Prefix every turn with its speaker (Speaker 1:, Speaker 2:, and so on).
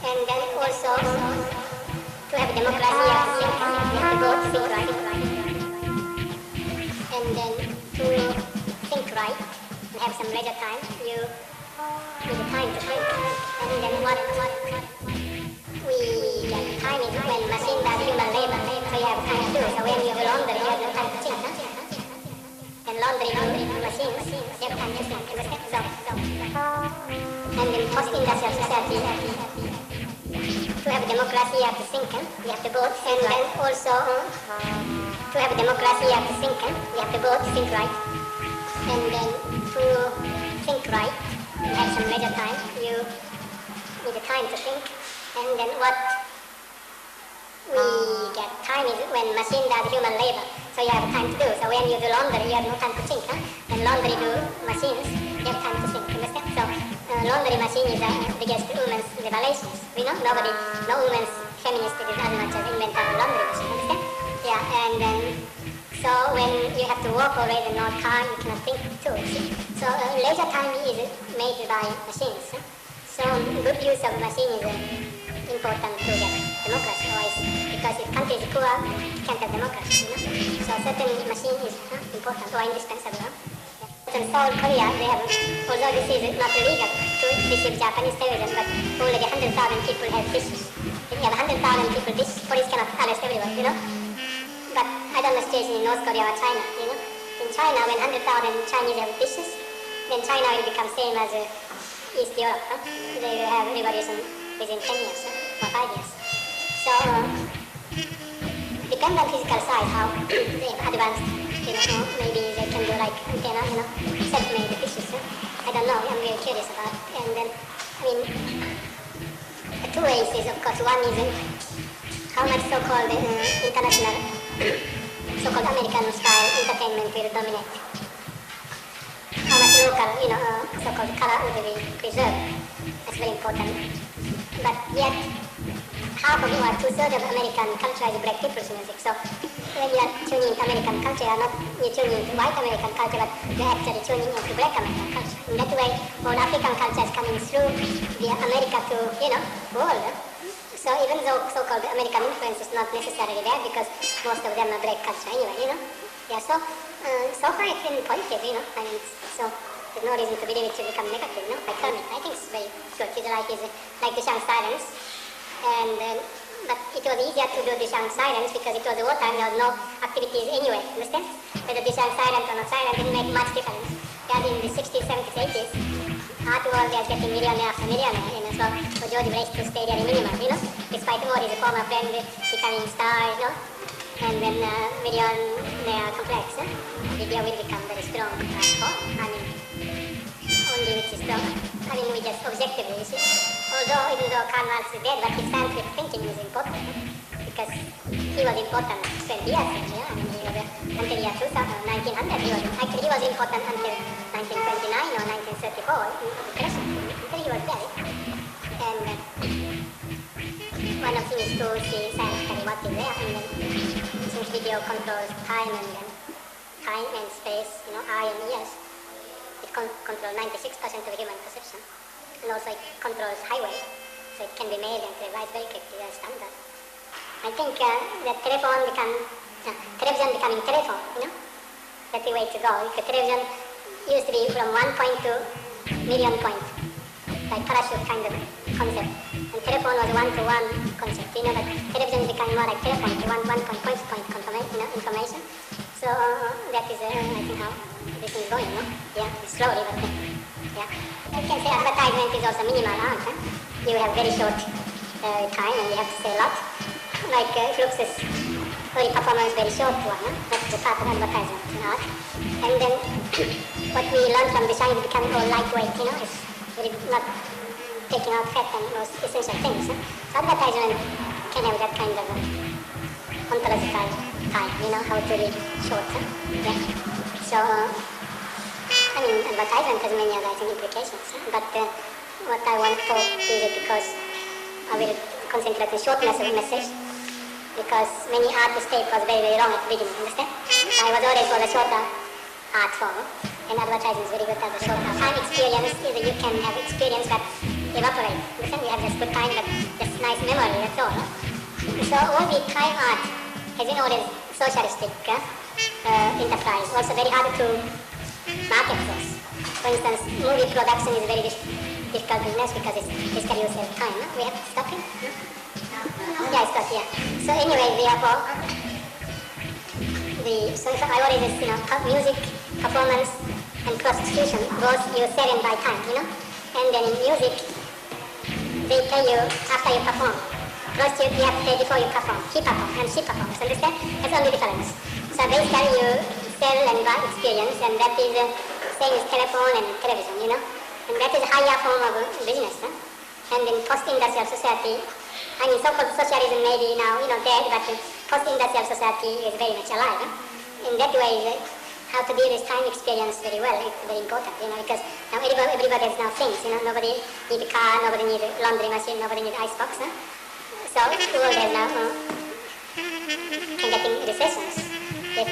Speaker 1: And then also, to have democracy, you have to think, you have to vote, think right. And then to think right and have some leisure time, you need the time to think. And then what we get time is when machine does human labor, so you have time to do. So when you do laundry, you have no time to think. And laundry machines, you have time to think. And in post-industrial society, to have democracy, you have to think, you have to vote, and then also to have democracy, you have to think, you have to vote, think right, and then to think right, and have some leisure time, you need the time to think, and then what we get time is when machine does human labor, so you have time to do. So when you do laundry, you have no time to think, and laundry do machines, you have time to think, understand? So laundry machine is the biggest women's revelations. We know no women's feminist is as much as invented a laundry machine, understand? Yeah, and then so when you have to walk already, no car, you cannot think too. See? So leisure time is made by machines. So good use of machine is important to get democracy. Otherwise, because if country is poor, you can't have democracy. So certain machine is important or indispensable. In South Korea, they have, although this is not illegal to receive Japanese television, but already 100,000 people have dishes. If you have 100,000 people, this police cannot arrest everyone, But I don't know situation in North Korea or China, In China, when 100,000 Chinese have dishes, then China will become same as East Europe. They will have revolution within 10 years or 5 years. So, depend on physical size, how they advanced, maybe they can do like antenna, self-made dishes. I don't know, I'm very curious about it. And then, two ways is, of course, one is how much so-called international, so-called American style entertainment will dominate. How much local, so-called color would be preserved. That's very important. But yet, half of or two-thirds of American culture is black people's music. So when you are tuning into American culture, you are not tuning into white American culture, but you are actually tuning into black American culture. In that way, all African culture is coming through via America to, world. So even though so-called American influence is not necessarily there because most of them are black culture anyway, Yeah, so far it's been positive, so there's no reason to believe it will become negative, I think it's very good. It's like the Duchamp silence. But it was easier to do Duchamp silence because it was wartime, there was no activities anyway, understand? Whether Duchamp silent or not silent didn't make much difference. Whereas in the 60s, 70s, 80s, art world is getting millionaire after millionaire, so George Brace to stay very minimal, despite all his former friends becoming stars, and then millionaire complex, video will become very strong only which is strong. We just objectively, you see. Although, even though Karl Marx is dead, but his scientific thinking is important because he was important 20 years ago, he was until year 1900, he was important until 1929 or 1934, until he was dead. And one of the things is to see scientifically what is there, and then since video controls time and space, eye and ears, it controls 96% of human perception. And also it controls highway, so it can be made and revised very quickly as standard. I think that television becoming telephone, that's the way to go. If the television used to be from 1 point to million point, like parachute kind of concept, and telephone was 1-to-1 concept, but television is becoming more like telephone, one point-to-point information. So that is, I think, how this is going, Yeah, slowly, but yeah. You can say advertisement is also minimal art. You have very short time and you have to say a lot. Like Fluxus early performance, very short one. That's the part of advertisement art. And then what we learn from design is becoming all lightweight, it's really not taking out fat and those essential things. So advertisement can have that kind of ontological time, how to read short. Yeah. So, advertisement has many other implications, but what I want to talk is because I will concentrate on shortness of message, because many artists' tape was very, very long at the beginning, understand? I was always for the shorter art form, and advertising is very good as a shorter. Time experience is that you can have experience that evaporate, understand? You have just good time, but nice memory, that's all. So all the Thai art has been always socialistic enterprise, also very hard to market those. For instance, movie production is very difficult business because it's can use time. No? We have to stop it? No? Yeah, it's got, yeah. So anyway, therefore, so I always, music, performance, and prostitution, both you sell and buy time, And then in music, they pay you after you perform. Prostitute, you have to pay before you perform. He performs and she performs, understand? That's only difference. So basically you sell and buy experience, and that is same as telephone and television, And that is a higher form of business. Huh? And in post-industrial society, so-called socialism may be now, dead, but post-industrial society is very much alive. In that way, how to deal with time experience very well is very important, because now everybody has now things, nobody needs a car, nobody needs a laundry machine, nobody needs icebox. So the world is now getting recessions. If